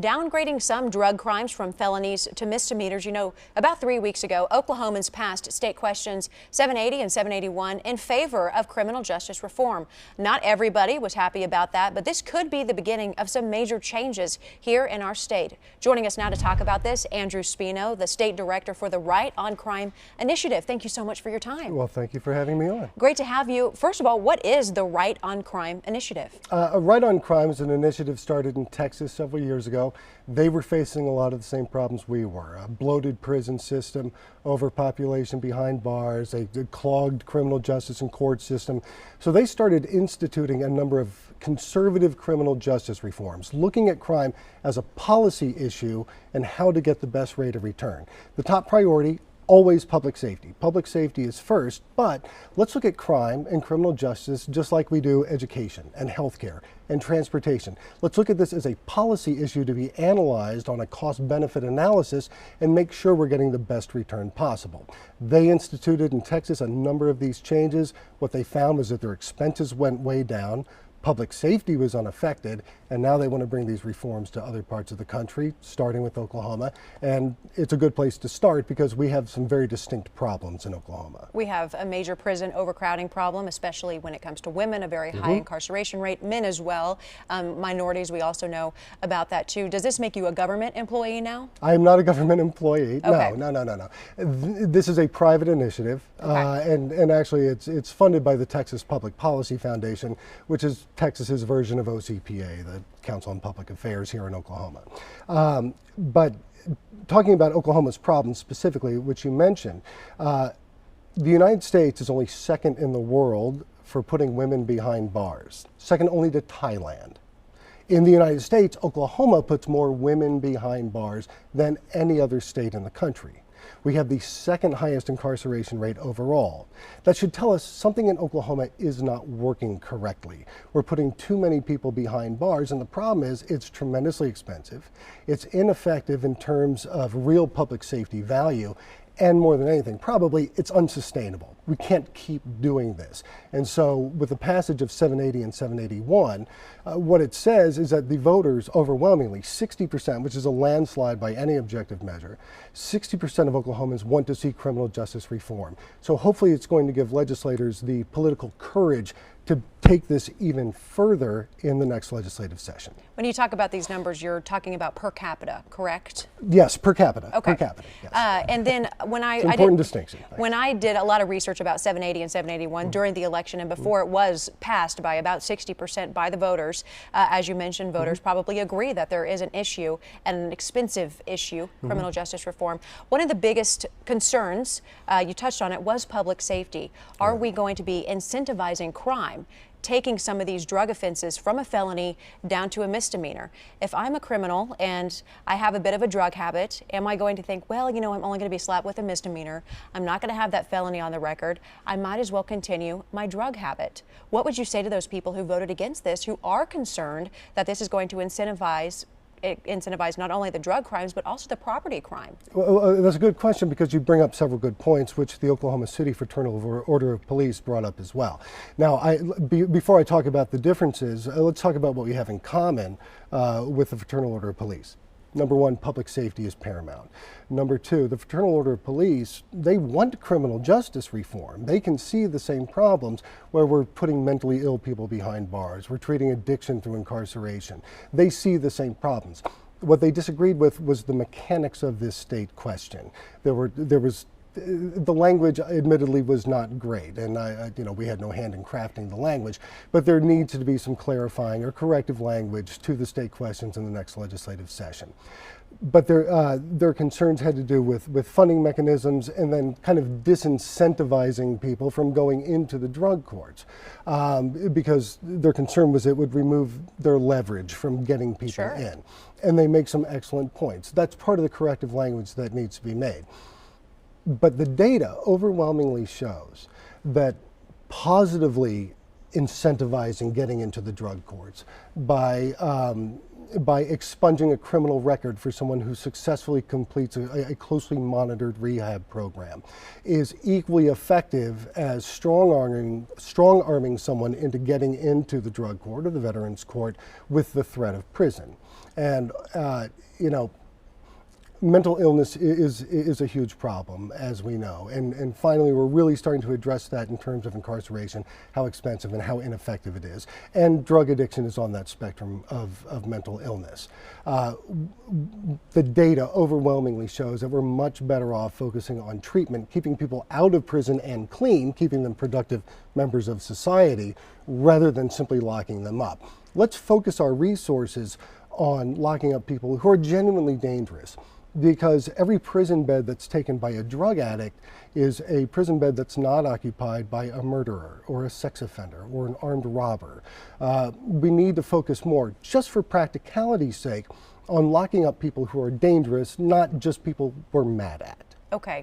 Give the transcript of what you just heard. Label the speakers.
Speaker 1: downgrading some drug crimes from felonies to misdemeanors. You know, about 3 weeks ago, Oklahomans passed state questions 780 and 781 in favor of criminal justice reform. Not everybody was happy about that, but this could be the beginning of some major changes here in our state. Joining us now to talk about this, Andrew Spino, the state director for the Right on Crime Initiative. Thank you so much for your time.
Speaker 2: Well, thank you for having me on.
Speaker 1: Great to have you. First of all, what is the Right on Crime Initiative?
Speaker 2: Right on Crime is an initiative started in Texas several years ago. They were facing a lot of the same problems we were. A bloated prison system, overpopulation behind bars, a clogged criminal justice and court system. So they started instituting a number of conservative criminal justice reforms, looking at crime as a policy issue and how to get the best rate of return. The top priority, always public safety. Public safety is first, but let's look at crime and criminal justice just like we do education and healthcare and transportation. Let's look at this as a policy issue to be analyzed on a cost-benefit analysis and make sure we're getting the best return possible. They instituted in Texas a number of these changes. What they found was that their expenses went way down. Public safety was unaffected, and now they want to bring these reforms to other parts of the country, starting with Oklahoma. And it's a good place to start because we have some very distinct problems in Oklahoma.
Speaker 1: We have a major prison overcrowding problem, especially when it comes to women, a very high incarceration rate, men as well, minorities, we also know about that too. Does this make you a government employee now?
Speaker 2: I am not a government employee.
Speaker 1: Okay.
Speaker 2: No. This is a private initiative, and actually it's funded by the Texas Public Policy Foundation, which is Texas's version of OCPA, the Council on Public Affairs here in Oklahoma. But talking about Oklahoma's problems specifically, which you mentioned, the United States is only second in the world for putting women behind bars, second only to Thailand. In the United States, Oklahoma puts more women behind bars than any other state in the country. We have the second highest incarceration rate overall. That should tell us something in Oklahoma is not working correctly. We're putting too many people behind bars, and the problem is it's tremendously expensive. It's ineffective in terms of real public safety value, and more than anything, probably it's unsustainable. We can't keep doing this. And so with the passage of 780 and 781, what it says is that the voters overwhelmingly, 60%, which is a landslide by any objective measure, 60% of Oklahomans want to see criminal justice reform. So hopefully it's going to give legislators the political courage to take this even further in the next legislative session.
Speaker 1: When you talk about these numbers, you're talking about per capita, correct?
Speaker 2: Yes, per capita.
Speaker 1: Okay.
Speaker 2: Per capita, yes.
Speaker 1: And then when
Speaker 2: it's an important distinction.
Speaker 1: When I did a lot of research about 780 and 781 during the election and before it was passed by about 60% by the voters, as you mentioned, voters probably agree that there is an issue and an expensive issue, criminal justice reform. One of the biggest concerns, you touched on it, was public safety. Are we going to be incentivizing crime, taking some of these drug offenses from a felony down to a misdemeanor? If I'm a criminal and I have a bit of a drug habit, am I going to think, well, you know, I'm only going to be slapped with a misdemeanor. I'm not going to have that felony on the record. I might as well continue my drug habit. What would you say to those people who voted against this, who are concerned that this is going to incentivize not only the drug crimes, but also the property crime?
Speaker 2: Well, that's a good question because you bring up several good points, which the Oklahoma City Fraternal Order of Police brought up as well. Now, before I talk about the differences, let's talk about what we have in common with the Fraternal Order of Police. Number one, public safety is paramount. Number two, the Fraternal Order of Police, they want criminal justice reform. They can see the same problems where we're putting mentally ill people behind bars. We're treating addiction through incarceration. They see the same problems. What they disagreed with was the mechanics of this state question. The language admittedly was not great, and we had no hand in crafting the language, but there needs to be some clarifying or corrective language to the state questions in the next legislative session. But their concerns had to do with funding mechanisms and then kind of disincentivizing people from going into the drug courts because their concern was it would remove their leverage from getting people in. And they make some excellent points. That's part of the corrective language that needs to be made. But the data overwhelmingly shows that positively incentivizing getting into the drug courts, by expunging a criminal record for someone who successfully completes a closely monitored rehab program, is equally effective as strong arming someone into getting into the drug court or the veterans court with the threat of prison. And you know, mental illness is a huge problem, as we know. And finally, we're really starting to address that in terms of incarceration, how expensive and how ineffective it is. And drug addiction is on that spectrum of mental illness. The data overwhelmingly shows that we're much better off focusing on treatment, keeping people out of prison and clean, keeping them productive members of society, rather than simply locking them up. Let's focus our resources on locking up people who are genuinely dangerous, because every prison bed that's taken by a drug addict is a prison bed that's not occupied by a murderer or a sex offender or an armed robber. We need to focus more, just for practicality's sake, on locking up people who are dangerous, not just people we're mad at.
Speaker 1: Okay.